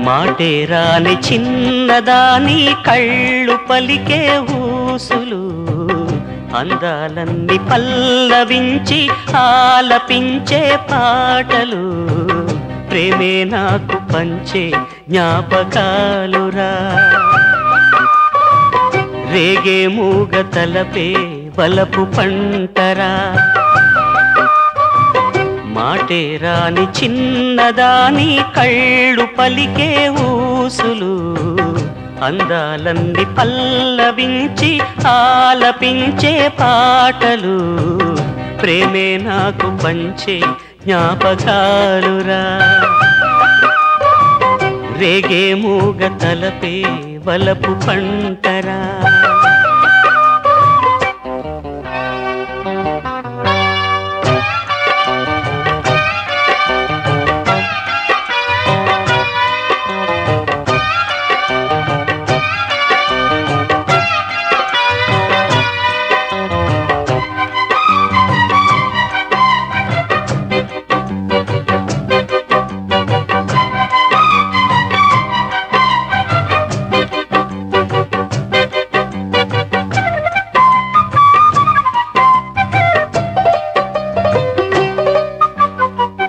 మాటే రాని చిన్నదాని కళ్ళు పలికే ఊసులు అందాలన్నీ పల్లవించి ఆలపించే పాటలు ప్రేమే నాకు పంచే జ్ఞాపకాలురా రేగే మూగ తలపే వలపు పంటరా మాటే రాని చిన్నదాని కళ్ళు పలికే ఊసులు అందాలన్నీ పల్లవించి ఆలపించే పాటలు ప్రేమే నాకు పంచే జ్ఞాపకాలురా రేగే మూగ తలపే వలపు పంటరా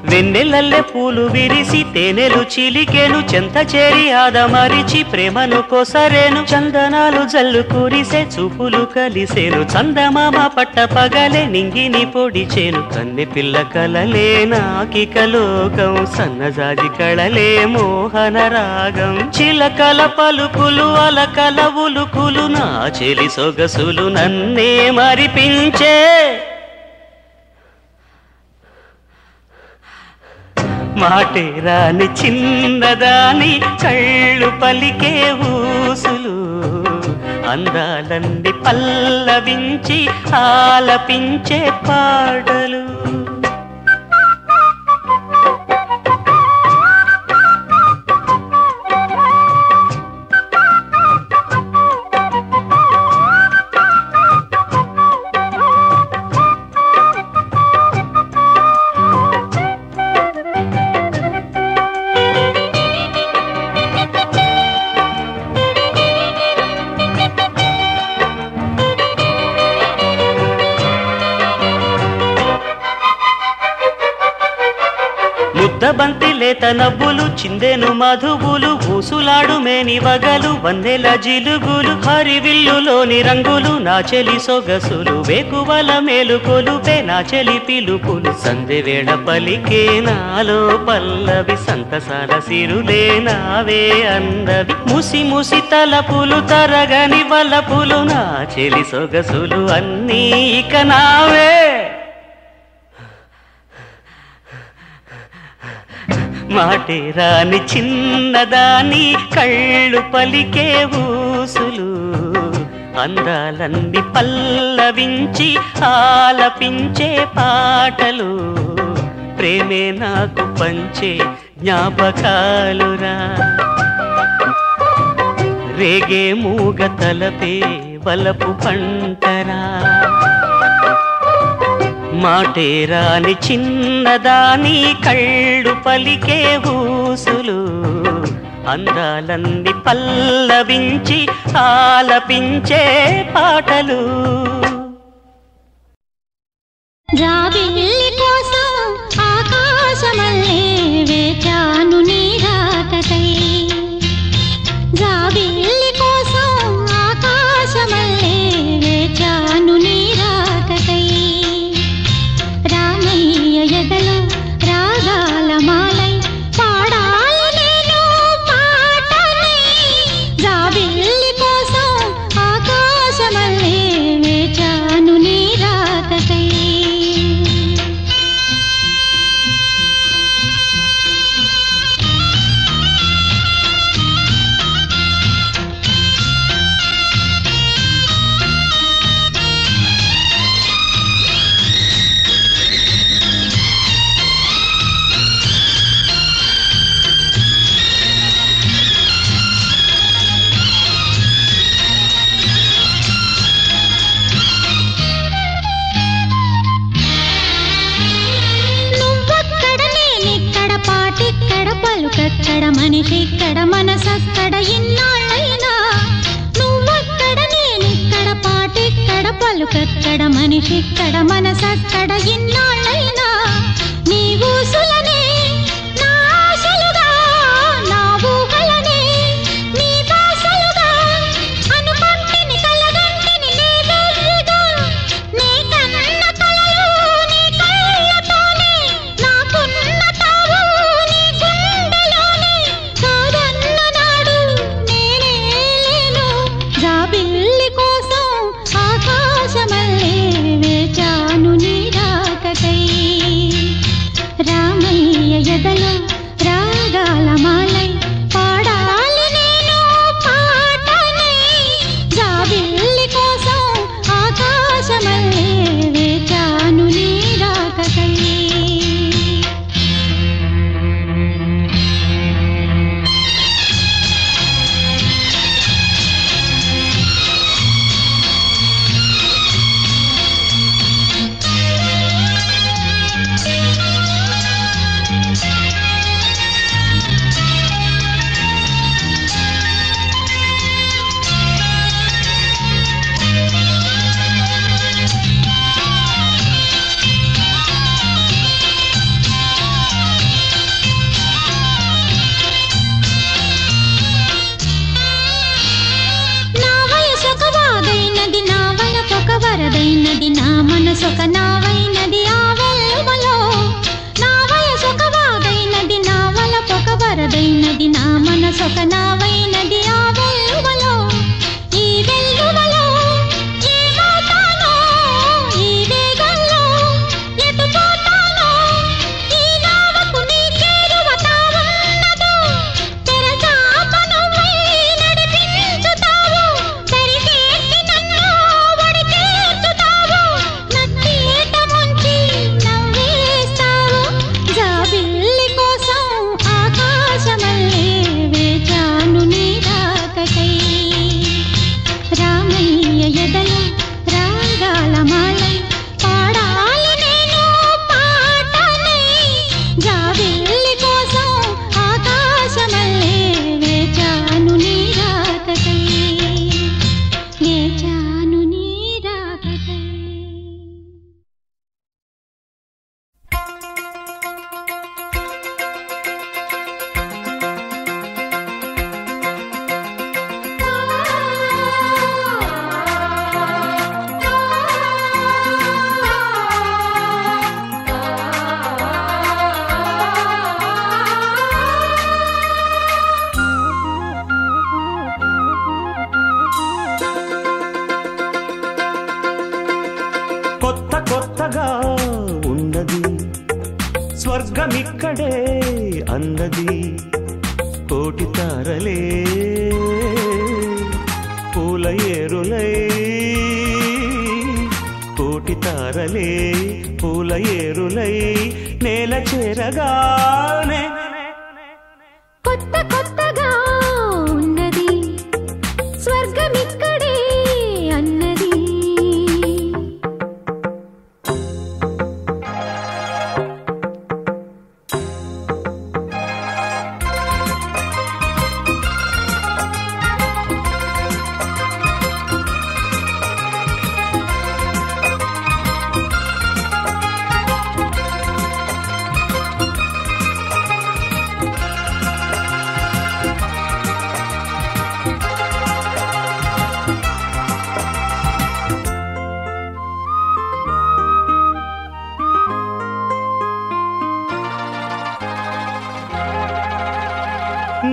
వెన్నెలల్లె పూలు విరిసి తేనెలు చిలికెను చెంత చేరి ఆదమరిచి ప్రేమను కొసరేను చందనాలు జల్లు కురిసే చూపులు కలిసేను చందమామ పట్ట పగలే నింగిని పొడిచేను కన్నె పిల్ల కలలే నాకిక లోకం సన్నజాజి కళలే మోహన రాగం చిలకల పలుకులు అలకల ఉలుకులు నా చెలి సొగసులు నన్నే మరిపించే మాటే రాని చిన్నదాని కళ్ళు పలికే ఊసులు అందాలన్నీ పల్లవించి ఆలపించే పాటలు ముద్దబంతి లేత నవ్వులు చిందెను మధువులు ఊసులాడు మేని వగలు వందెల జిలుగులు హరివిల్లులోని రంగులు నా చెలి సొగసులు వేకువల మేలుకొలుపే నా చెలి పిలుపులు సందెవేళ పలికే నాలో పల్లవి సంతసాల సిరులే నావే అందవి ముసి ముసి తలపులు తరగని వలపులు నా చెలి సొగసులు అన్నీ ఇక నావే మాటే రాని చిన్నదాని కళ్ళు పలికే ఊసులు అందాలన్నీ పల్లవించి ఆలపించే పాటలు ప్రేమే నాకు పంచే జ్ఞాపకాలురా రేగే మూగ తలపే వలపు పంటరా మాటే రాని చిన్నదాని కళ్ళు పలికే ఊసులు అందాలన్నీ పల్లవించి ఆలపించే పాటలు జాబిల్లి కోసం ఆకాశమల్లే వేచాను నీ రాకకై జాబిల్లి కోసం ఆకాశమల్లే వేచాను నీ రాకకై రామయ్య ఎదలో రాగాల మాలై పాడాలి నేను పాటనై జాబిల్లి కోసం ఆకాశమల్లే వేచాను నీ రాకకై ఇక్కడ మనసక్కడ ఇన్నాళ్ళైనా నువ్వక్కడ నేనిక్కడ పాటిక్కడ పలుకక్కడ మనిషిక్కడ మనసక్కడ ఇన్నాళ్ళైనా నీ ఊసులనే నా ఆశలుగా నా ఊహలనే నీ భాషలుగా అనుకుంటిని కలగంటిని నీ వెర్రిగా నీ కన్న కలలు నీ కళ్ళతోనే నాకున్న తావు నీ గుండెలోనే కాదన్న నాడు నేనే లేను జాబిల్లి కోసం ఆకాశమల్లే వేచాను నీ రాకకై రామయ్య ఎదలో రాగాల మాలై పాడాలి నేను పాటనై జాబిల్లి కోసం ఆకాశమల్లే వేచాను నీ రాకకై వరదైనది నా మనసొక నావైనది ఆ వెల్లువలో నా వయసొక వాగైనది నా వలపొక వరదైనది నా మనసొక నావైనది ఆ వెల్లువలో ఈ వెల్లువలో ఏమవుతానో ఈ వేగంలో ఎటు పోతానో ఈ నావకు నీ చేరువ తావున్నదో తెరచాప నువ్వై నడిపించుతావు సరిచేసి నన్ను ఒడి చేర్చుతావు నట్టి ఏట ముంచి నవ్వేస్తావు జాబిల్లి కోసం ఆకాశమల్లే వేచాను నీ రాకకై రామయ్య ఎదలో రాగాల మాలై పాడాలి నేను పాటనై జాబిల్లి కోసం ఆకాశమల్లే వేచాను నీ రాకకై వేచాను నీ రాకకై కొత్త కొత్తగా ఉన్నది స్వర్గమిక్కడే అన్నది కోటి తారలే పూల ఏరులై కోటి తారలే పూల ఏరులై నేల చేరగానే కొత్త కొత్తగా ఉన్నది స్వర్గమిక్కడే అన్నది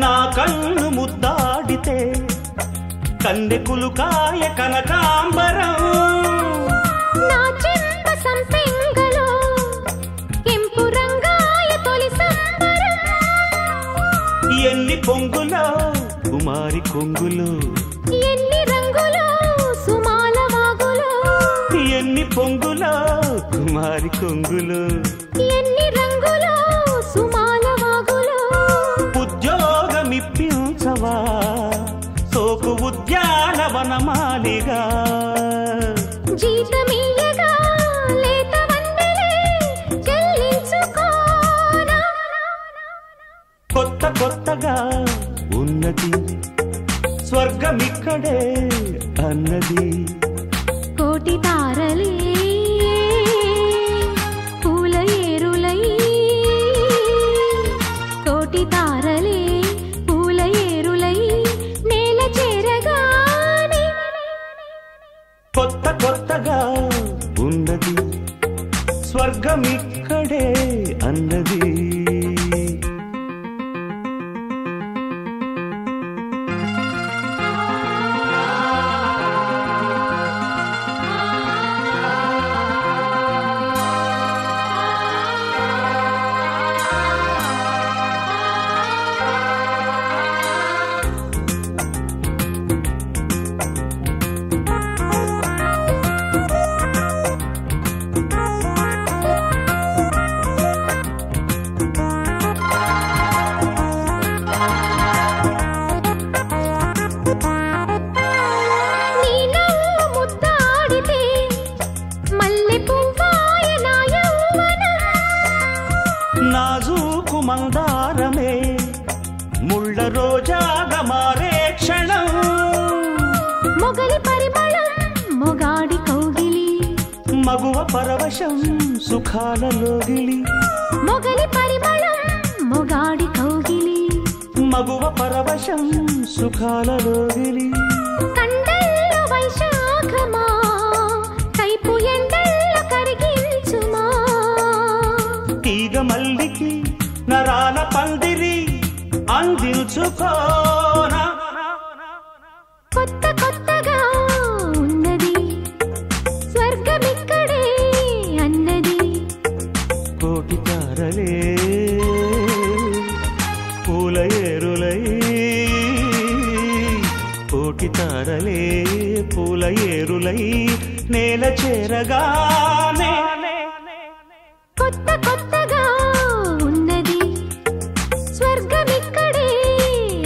నా కన్ను ముద్దాడితే కన్నెకులు కాయ కనకాంబరం నా చెంప సంపెంగలో కెంపు రంగాయ తొలి సంబరం ఎన్ని పొంగులో కుమారి కొంగులు ఎన్ని రంగులో సుమాల వాగులో ఎన్ని పొంగులో కుమారి కొంగులు ఎన్ని రంగులో సుమాల వాగులో ఉద్యోగమిప్పించవా సోకు ఉద్యానవనమాలిగా జీతమియ్యగా లేత వందలే చెల్లించుకోనా కొత్త కొత్తగా ఉన్నది స్వర్గమిక్కడే అన్నది కోటి తారలే పూల ఏరులై కోటి తారలే పూల ఏరులై నేల చేరగానే కొత్త కొత్తగా ఉన్నది స్వర్గమిక్కడే అన్నది నాజూకు మందారమే ముళ్ళ రోజాగా మారే క్షణం మొగలి పరిమళం మొగాడి కౌగిలి మగువ పరవశం సుఖాలలోగిలి మొగలి పరిమళం మొగాడి కౌగిలి మగువ పరవశం సుఖాలలోగిలి కండల్లో వైశాఖమా కైపు ఎండల్లో కరిగించుమా తీగ మల్లికి నరాల పందిరి అందించుకోనా కొత్త కొత్తగా ఉన్నది స్వర్గమిక్కడే అన్నది కోటి తారలే పూల ఏరులై కోటి తారలే పూల ఏరులై నేల చేరగానే కొత్త కొత్తగా ఉన్నది స్వర్గమిక్కడే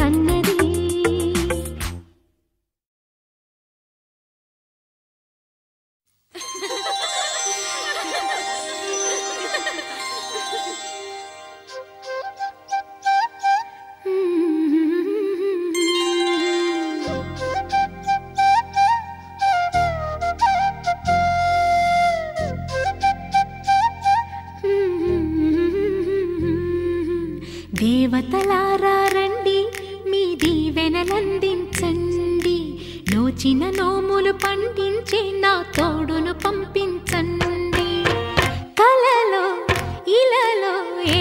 అన్నది దేవతలారా రండి మీ దీవెనలందించండి నోచిన నోములు పండించే నా తోడును పంపించండి కలలో ఇలలో ఏ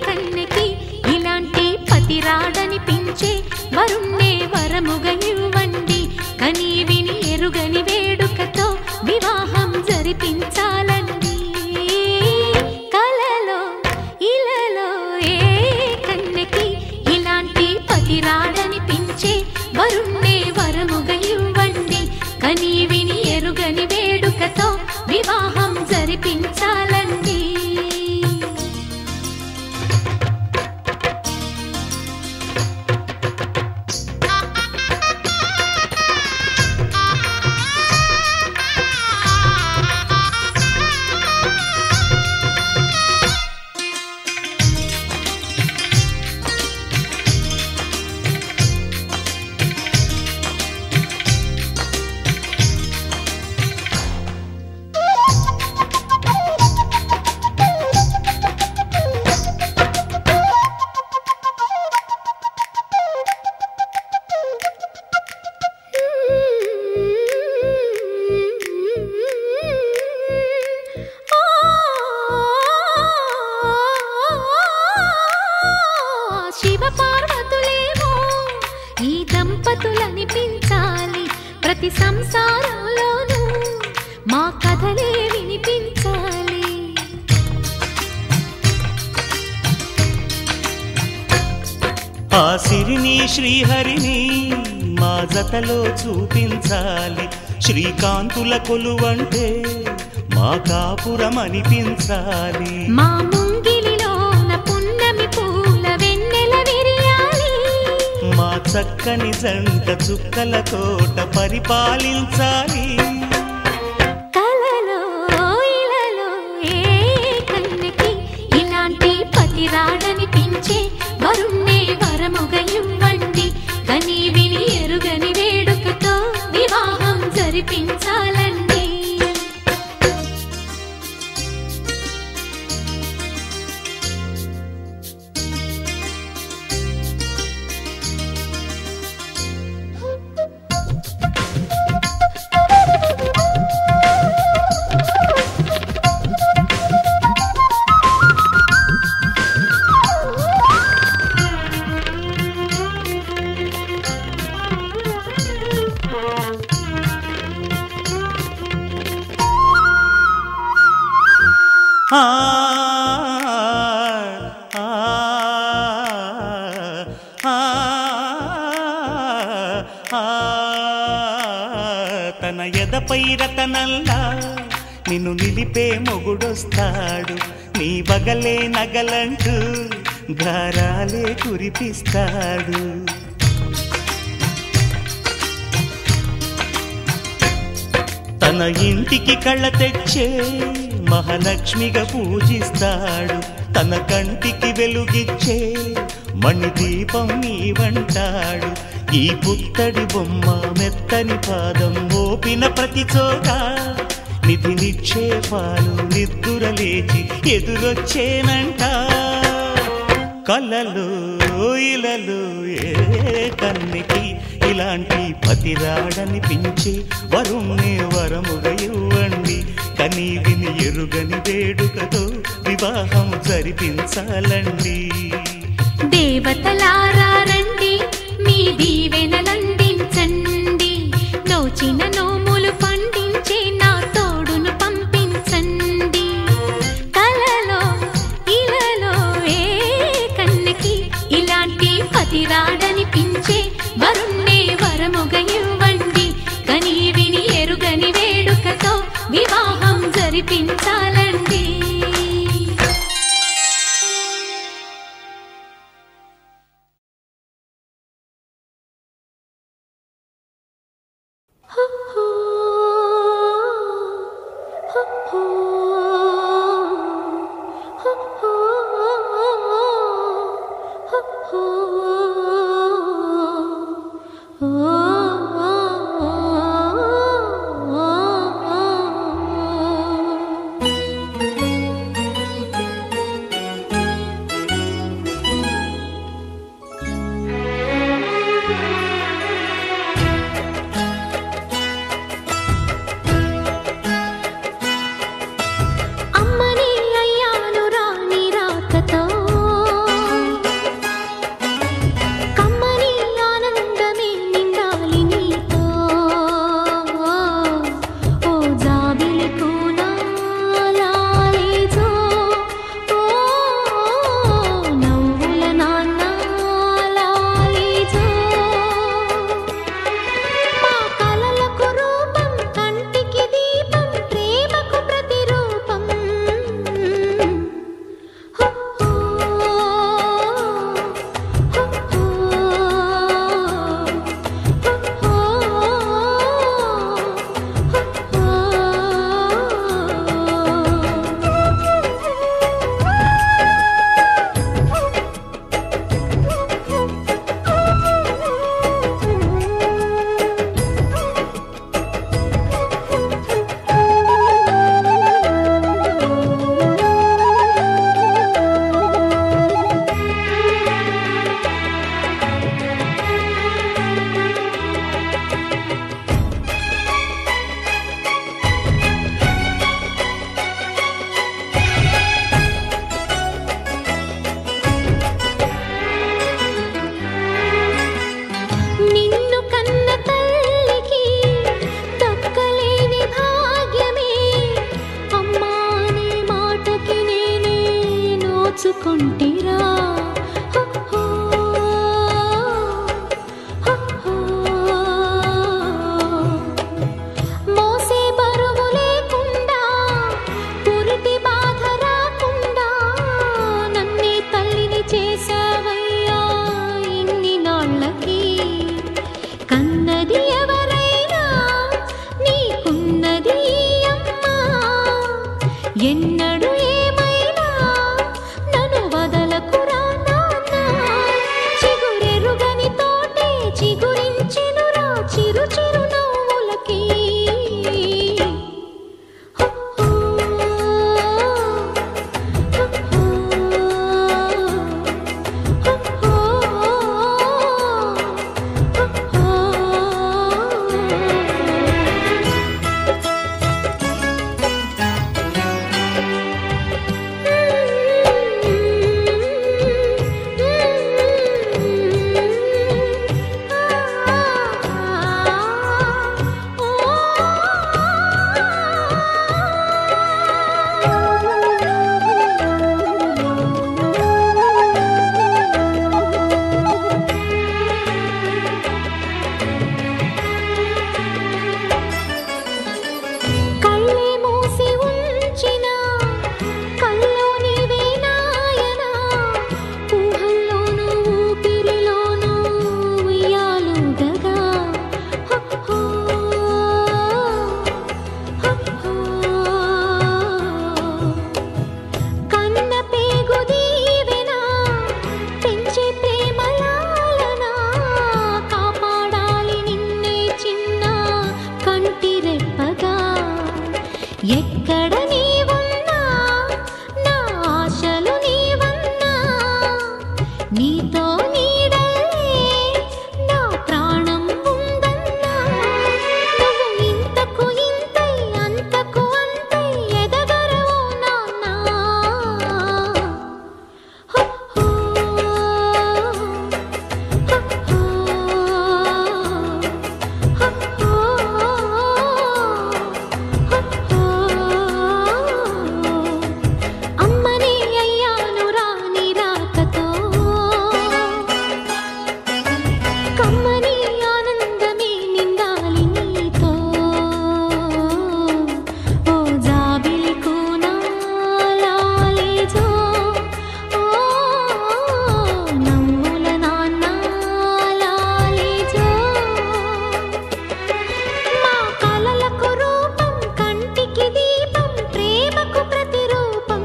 కన్నెకి ఇలాంటి పతి రాడనిపించే వరుణ్ణే వరముగా ఇవ్వండి కని విని ఎరుగని వేడుకతో వివాహం జరిపించాలండి కలలో ఇలలో ఏ కన్నెకి ఇలాంటి పతి రాడనిపించే వరుణ్ణే వరముగా ఇవ్వండి కని విని ఎరుగని వేడుకతో వివాహం జరిపించాలండి ప్రతి సంసారంలోనూ మా కథలే వినిపించాలి ఆ సిరిని శ్రీహరిని మా జతలో చూపించాలి శ్రీకాంతుల కొలువంటే మా కాపురం అనిపించాలి మా ముంగిలిలోన పున్నమి పూల వెన్నెల విరియాలి మా చక్కని జంట చుక్కల తోట పరిపాలించాలి కలలో ఇలలో ఏ కన్నెకి ఇలాంటి పతి రాడనిపించే వరుణ్ణే వరముగా ఇవ్వండి ఆ తన ఎదపై రతనల్లా నిన్ను నిలిపే మొగుడొస్తాడు, నీ బగలే నగలంటూ గారాలే కురిపిస్తాడు. తన ఇంటికి కళ్ళ తెచ్చే మహాలక్ష్మిగా పూజిస్తాడు, తన కంటికి వెలుగిచ్చే మణిదీపం నీవంటాడు. ఈ పుత్తడి బొమ్మ మెత్తని పాదం మోపిన ప్రతి చోట నిధి నిక్షేపాలు నిద్దురలేచి ఎదురొచ్చేనంట. కలలు ఇలలు ఏ కన్నికి ఇలాంటి పతిరాడనిపించే వరుణ్ణే వరముగా ఇవ్వండి, కనీ విని ఎరుగని వేడుకతో వివాహం జరిపించాలండి. దేవతలారా రండి, మీ దీవెనలందించండి, నోచిన నోములు పండించే నా తోడును పంపించండి. కలలో ఇలలో ఏ కన్నకి ఇలాంటి పతిరాడనిపించే వరుణ్ణే వరముగా ఇవ్వండి, కనీ విని ఎరుగని వేడుకతో వివాహం జరిపించాలండి. కమ్మని ఆనందమే నిండాలి నీతో ఓ జాబిలి కూనా లాలిజో ఓ నవ్వుల నాన్న లాలిజో మా కలలకు రూపం కంటికి దీపం ప్రేమకు ప్రతిరూపం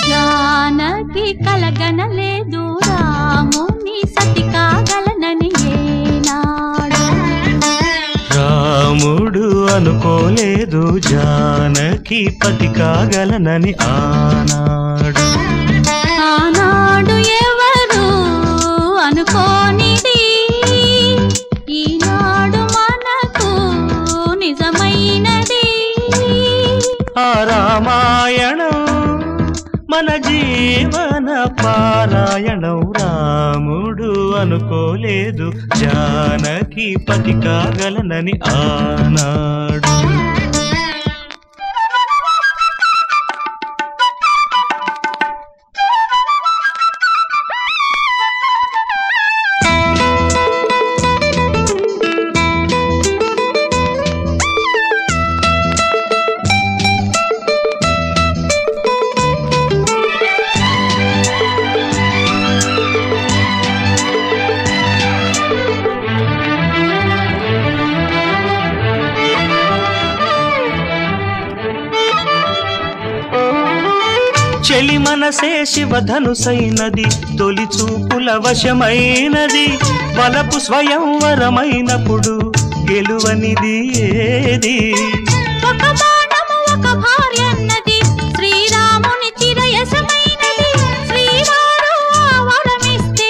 జానకి కలగనలేదు రాముని సతి కాగలనని ఏనాడు రాముడు అనుకోలేదు జానకి పతి కాగలనని ఆనాడు ఆనాడు ఎవరు అనుకోనిది ఈనాడు మనకు నిజమైనది ఆ రామాయణం మన జీవన పారాయణం రాముడు అనుకోలేదు జానకి పతి కాగలనని ఆనాడు చెలి మనసే శివధనుసైనది తొలి చూపుల వశమైనది వలపు స్వయంవరమైనప్పుడు గెలువనిది ఏది ఒక బాణము ఒక భార్య అన్నది శ్రీరాముని చిరయసమైనది శ్రీవారు వరమిస్తే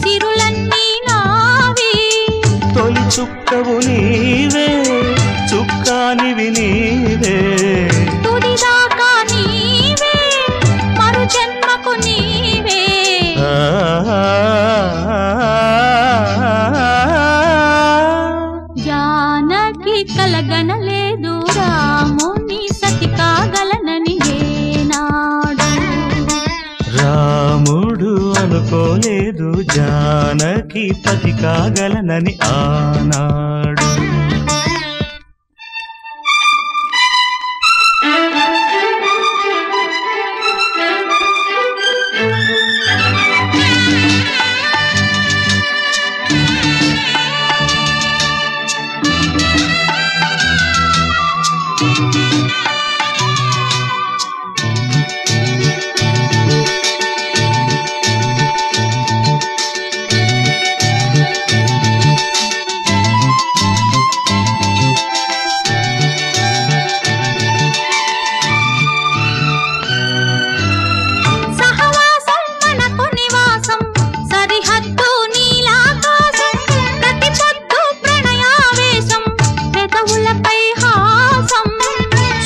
సిరులన్నీ నావి తొలి చుక్కవు నీవే చుక్కానివి నీవే తుదిదాకా నీవే మరు జన్మకు నీవే జానకి కలగనలేదు రాముని సతి కాగలనని ఏనాడు రాముడు అనుకోలేదు జానకి పతి కాగలనని ఆనాడు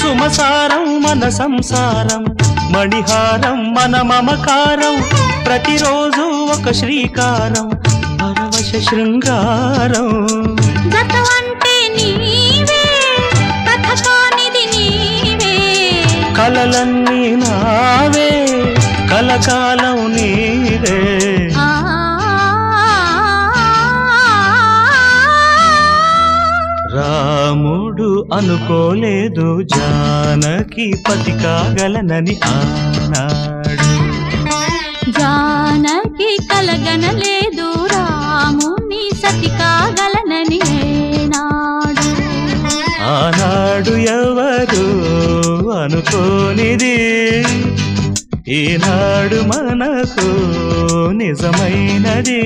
సుమసారం మన సంసారం మణిహారం మన మమకారం ప్రతిరోజు ఒక శ్రీకారం పరవశ శృంగారం జతవంటే నీవే కథకానిది నీవే కలలన్నీ నావే కలకాలం నీవే రాముడు అనుకోలేదు జానకి పతి కాగలనని ఆనాడు జానకి కలగనలేదు రాముని సతి కాగలనని ఏనాడు ఆనాడు ఎవరు అనుకోనిది ఈనాడు మనకు నిజమైనది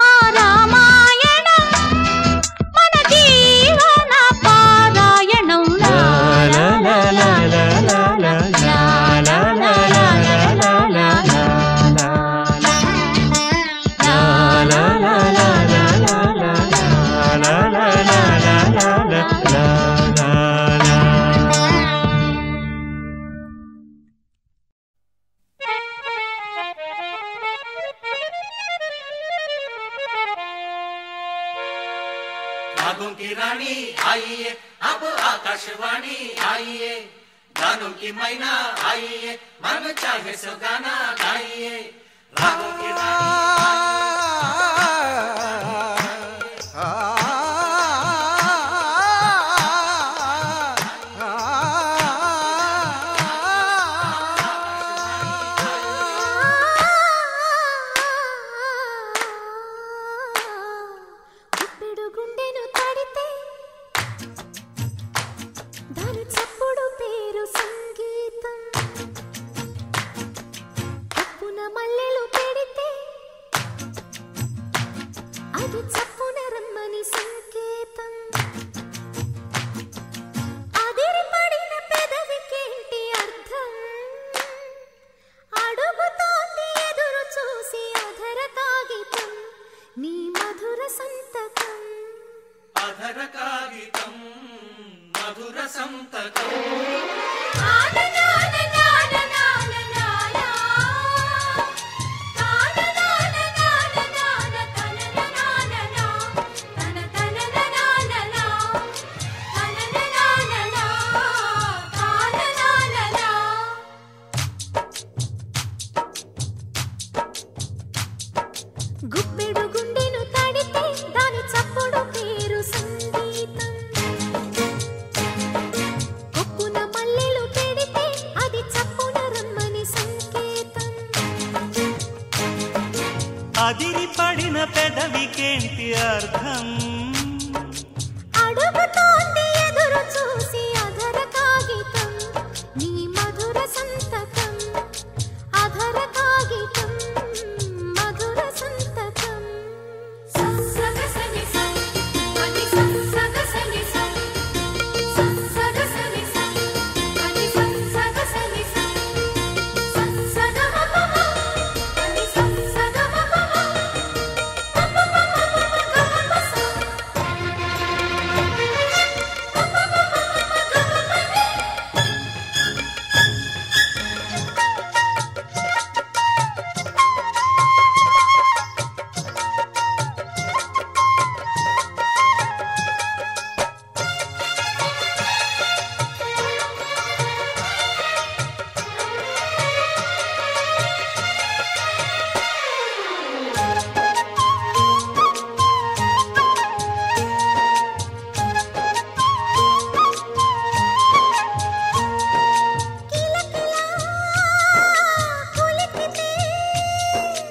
ఆ రామాయణం మన జీవన పారాయణం. లా లా లా లా లా లా లా లా లా లా లా లా లా లా లా रागों की रानी आइए अब आकाशवाणी आइए गानों की मैना आइए मन चाहे सो गाना गाइए रागों की అదిరిపడిన పెదవికేంటి అర్థం అడుగుతోంది ఎదురు చూసి అధర కాగితం నీ మధుర సంతకం అధర కాగితం మధుర సంతకం సగసని సని సగసని సగసని సని సగసని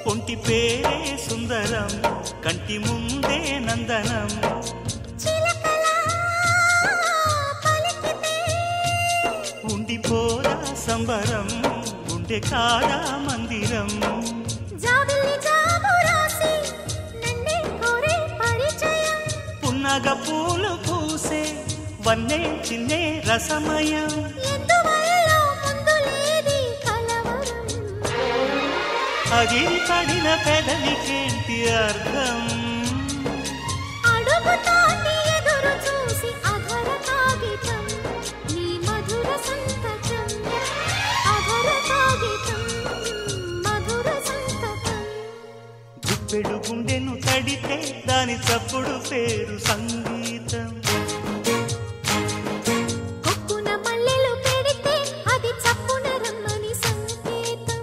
ఒంటి పేరే సుందరం కంటి ముందే నందనం ఉండిపోరా సంబరం ఉండే కాదా మందిరం పున్నగ పూలు పూసే వన్నే చిన్నే రసమయం అదిరిపడిన పెదవికేంటి అర్థం అడుగుతోంది ఎదురు చూసి అధర కాగితం నీ మధుర సంతకం అధర కాగితం మధుర సంతకం గుప్పెడు గుండెను తడితే దాని చప్పుడు పేరు సంగీతం కొక్కున మల్లెలు పెడితే అది చప్పున రమ్మని సంకేతం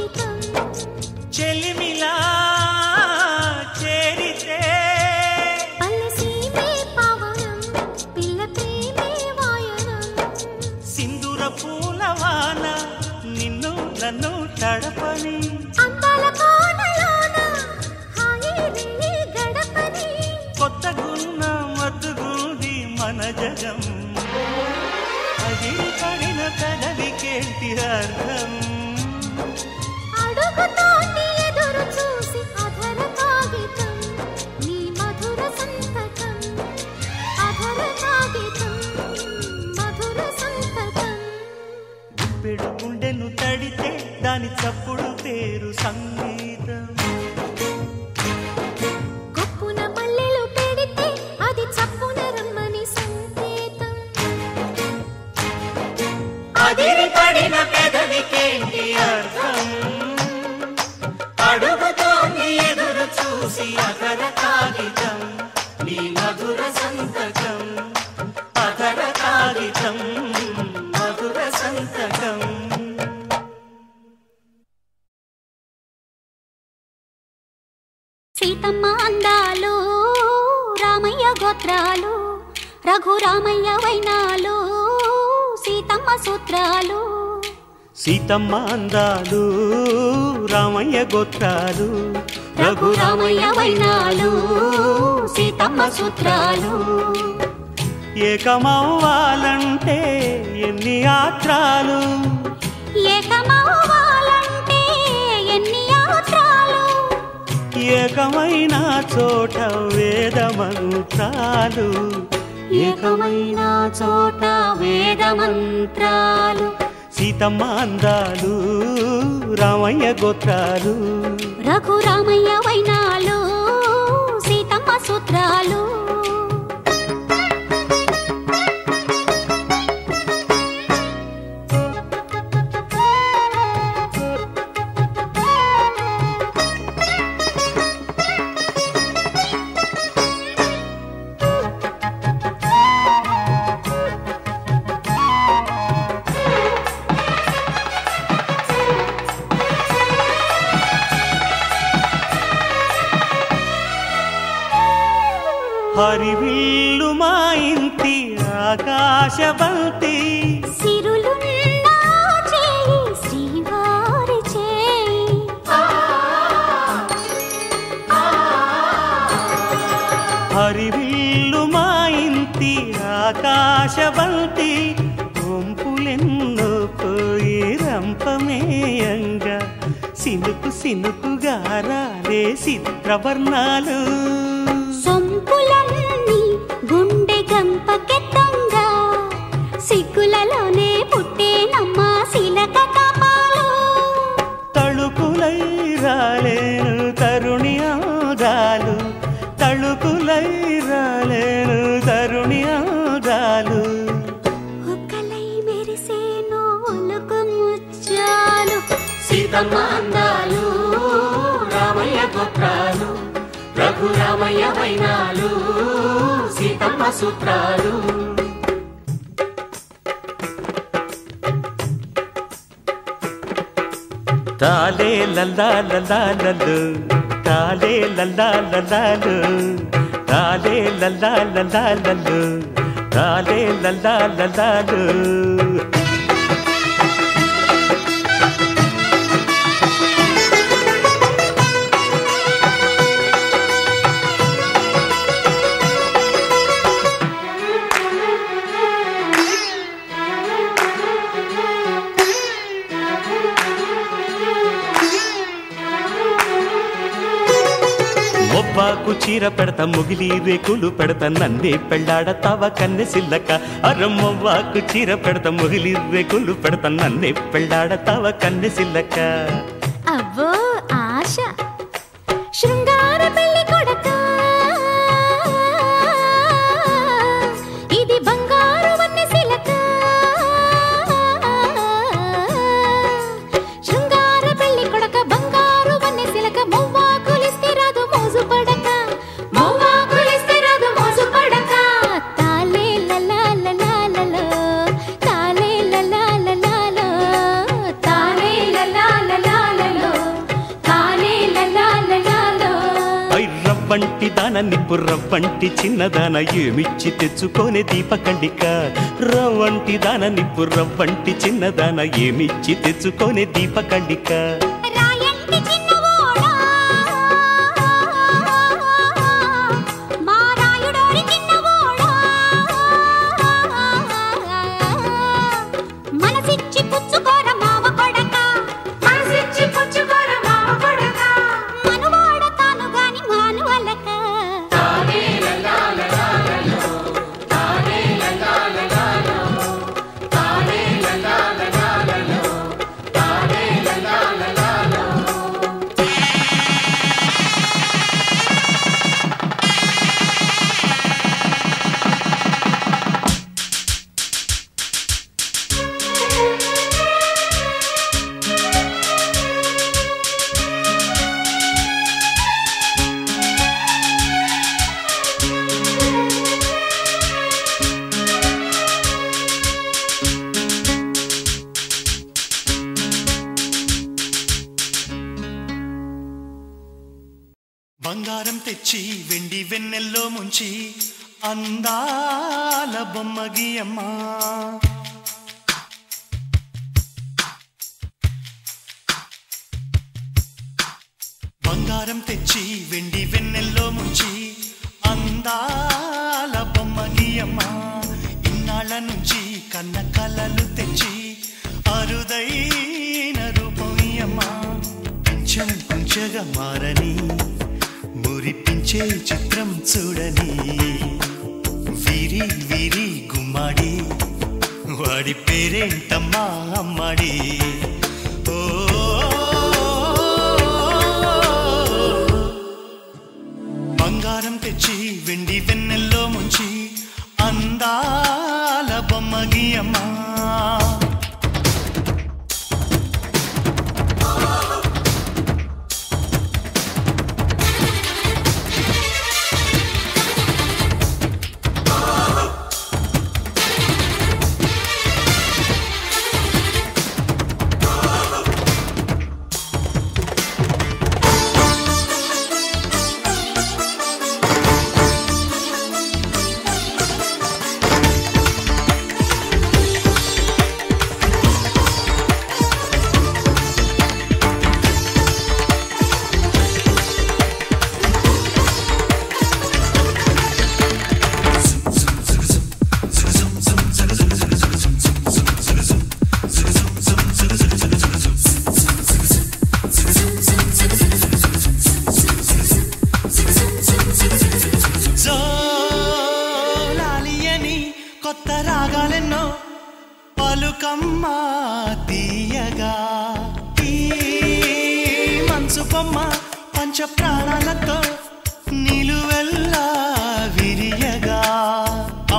కాగితం చెలిమిలా చేరితే పల్లెసీమే పావనం పిల్ల ప్రేమే వాయనం సింధూర పూలవాన నిన్ను నన్ను తడపని అందాల కోనలోన హాయి రేయి గడపని కొత్తగున్న మత్తుగుంది మన జగం అది పడిన పెదవికేంటి అర్థం అడుగుతోంది ఎదురు చూసి అధర కాగితం నీ మధుర సంతకం అధర కాగితం మధుర సంతకం గుప్పెడు గుండెను తడితే దాని చప్పుడు పేరు సంగీతం కొప్పున మల్లెలు పెడితే అది చప్పున రమ్మని సంకేతం అదిరి పడిన పెదవికేంటి అర్థం అడుగుతోంది ఎదురు చూసి అధర కాగితం నీ మధుర సంతకం అధర కాగితం మధుర సంతకం సీతమ్మ అందాలు రామయ్య గోత్రాలు రఘురామయ్య వైనాలు సీతమ్మ సూత్రాలు సీతమ్మ అందాలు రామయ్య గోత్రాలు రఘురామయ్య వైనాలు సీతమ్మ సూత్రాలు ఏకమవ్వాలంటే ఎన్ని యాత్రాలు ఏకమవ్వాలంటే ఎన్ని యాత్రాలు ఏకమైన చోట వేద మంత్రాలు ఏకమైన చోట వేద మంత్రాలు సీతమ్మ అందాలు రామయ్య గోత్రాలు రఘురామయ్య వైనాలు సీతమ్మ సూత్రాలు హరివిల్లు మా ఇంటి ఆకాశబంతి సిరులున్న చేయి శ్రీవారి చేయి హరివిల్లు మా ఇంటి ఆకాశబంతి గుంపులెన్నో పోయి రంపమేయంగా సినుకు సినుకుగా రాలే చిత్రవర్ణాలు సొంపులన్నీ గుండె గంపకెత్తంగా సిగ్గులలోనే పుట్టేనమ్మ శిలక కపాలు తళుకులై రాలేను తరుణి ఆగాలు తళుకులై రాలేను తరుణి ఆగాలు ఒక్కలై మెరిసేనో ఒలుకు ముచ్చాలు సీతమ్మ అందాలు రామయ్య గోత్రాలు రఘురామయ్య వైనాలు సీతమ్మ సూత్రాలు తాలే లల్లా లల్లాలలు తాలే లల్లా లల్లాలు తాలే లల్లా లల్లాలలు తాలే లల్లా లల్లాలు మొవ్వాకు చీర పెడతా ముగిలి రేకులు పెడతా నన్నే పెళ్ళాడతావ కన్నె సిల్లక అరమ్మవ్వాకు చీర పెడతా ముగిలి రేకులు పెడతా నన్నే పెళ్ళాడతావ కన్నె సిల్లక అవ్వో ఆశ శృంగార పెళ్లి కొడక ఇది బంగారు వన్నె సిలక శృంగార పెళ్లి కొడక బంగారు వన్నె సిలక మొవ్వాకులిస్తే రాదు మోజు పడక మొవ్వాకులిస్తే రాదు మోజు పడక తాలే లలా లలా లలా తాలే లలా లలా లలా తాలే లలా లలా లలా నిప్పు రవ్వంటి చిన్నదాన ఏమిచ్చి తెచ్చుకోనే దీపకండిక రవ్వంటి దాన నిప్పు రవ్వంటి చిన్నదాన ఏమిచ్చి తెచ్చుకోనే దీపకండిక బంగారం తెచ్చి వెండి వెన్నెల్లో ముంచి అందాల బొమ్మగియమ్మ బంగారం తెచ్చి వెండి వెన్నెల్లో ముంచి అందాల బొమ్మగియమ్మ ఇన్నాళ్ళ నుంచి కన్న కలలు తెచ్చి అరుదైన రూపమియమ్మ కొంచెం కొంచెంగా మారని మురిపించే చిత్రం చూడని వీరి వీరి గుమ్మాడి వాడి పేరేంటమ్మా అమ్మాడి ఓ బంగారం తెచ్చి వెండి వెన్నెల్లో ముంచి అందాల బొమ్మగియమ్మా కొత్త రాగాలెన్నో పలుకమ్మ తీయగా ఈ మనసు బొమ్మ పంచ ప్రాణాలతో నిలువెల్లా విరియగా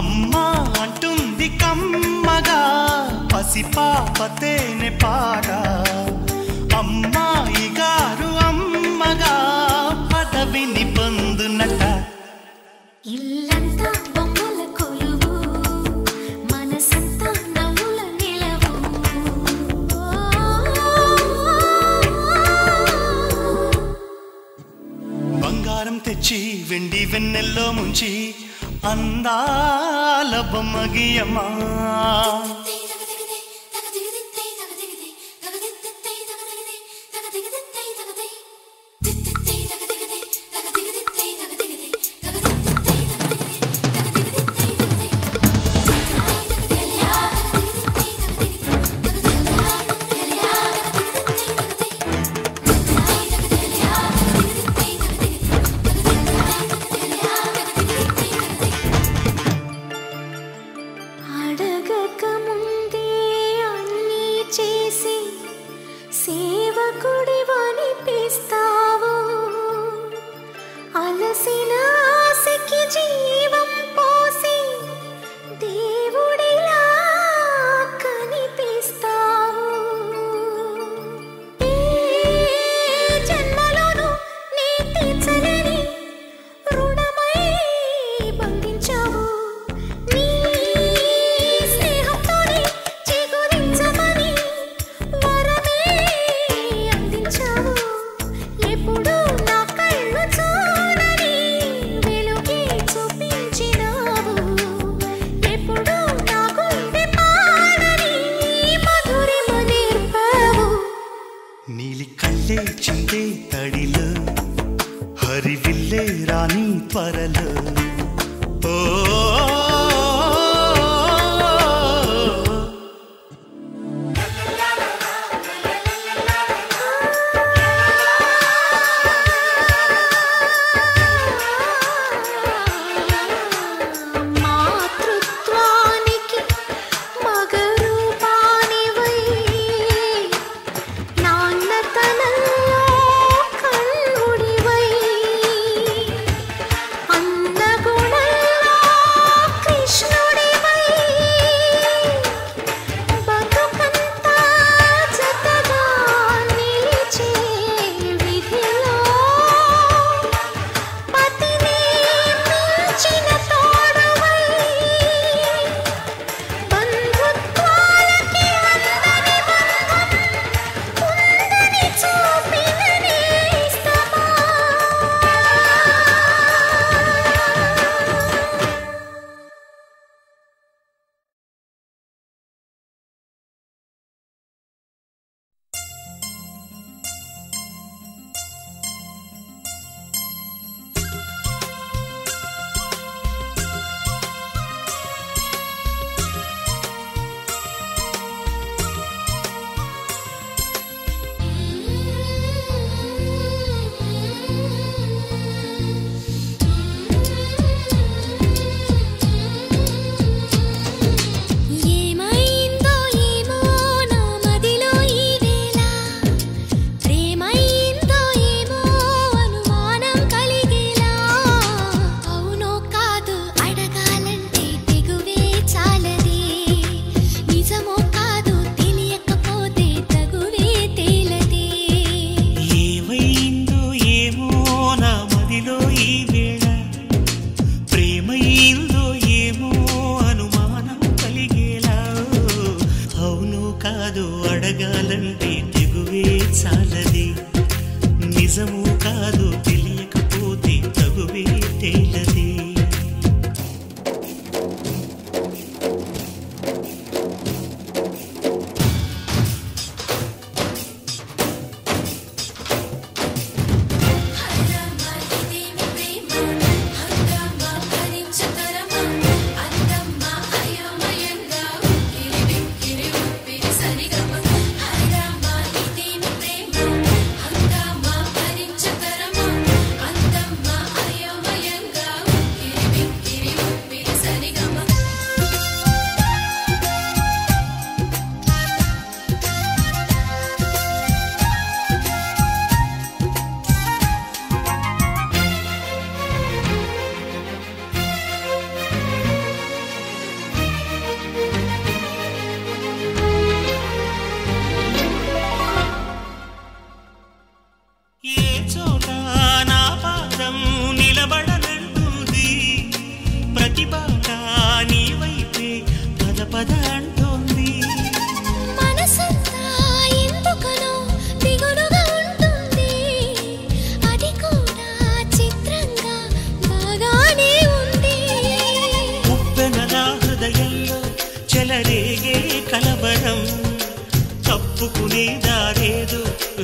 అమ్మ అంటుంది కమ్మగా పసిపాపతేనే పాట అమ్మాయి గారు అమ్మగా పదవిని పొందునట ఇల్లంతా బొమ్మల కొలువు మనసంతా నవ్వుల నిలవు బంగారం తెచ్చి వెండి వెన్నెల్లో ముంచి అందాల బొమ్మగియమ్మా సేవకుడివని జల్లే చిందే తడిలో హరివిల్లే రాణి త్వరలో ఓ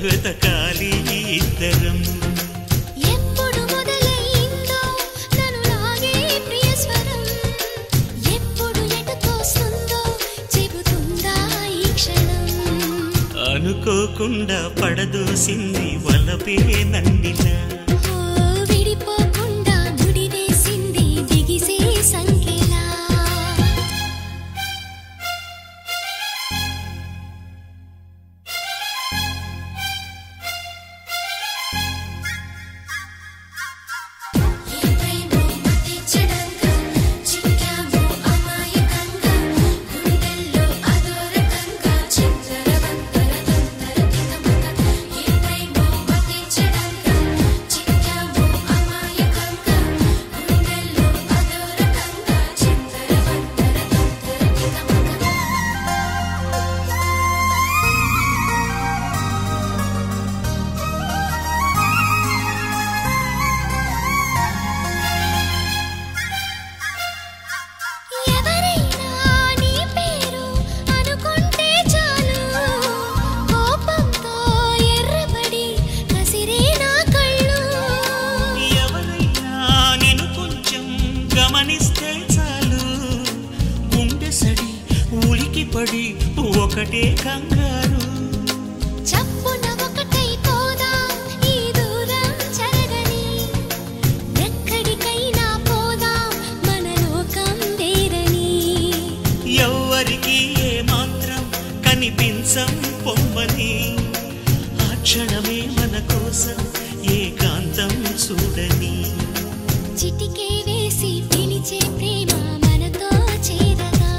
వెతకాలి ఇద్దరం ఎప్పుడు మొదలైందో నన్ను లాగే ప్రియ స్వరం ఎప్పుడు ఎటు తోస్తుందో చెబుతుందా ఈ క్షణం అనుకోకుండా పడదోసింది వలపే నందిన విడిపోకుండా ముడివేసింది దిగిసే సంఖ్యలా చిక్కర ఒకటే కంగారు. చప్పున ఒకటై పోదా ఈ దూరం చెరగని, ఎక్కడికైనా పోదా మన లోకం వేరని. ఎవ్వరికి ఏ మాత్రం కనిపించం పొమ్మని, ఆ క్షణమే మన కోసం ఏకాంతం చూడని. చిటికే వేసి పిలిచే ప్రేమ మనతో చేరగా,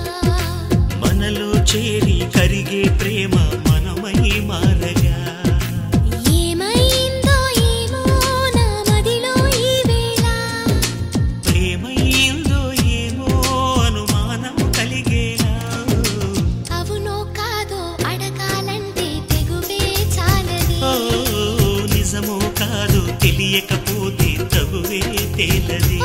మనలో చేరి కరిగే ప్రేమ మనమై మారగా. ఏమైందో ఏమో నా మదిలో ఈ వేళ, ప్రేమైందో ఏమో అనుమానం కలిగేలా. అవునో కాదో అడగాలంటే తెగువే చాలది. ఓ నిజమో కాదో తెలియకపోతే తగువే తేలది.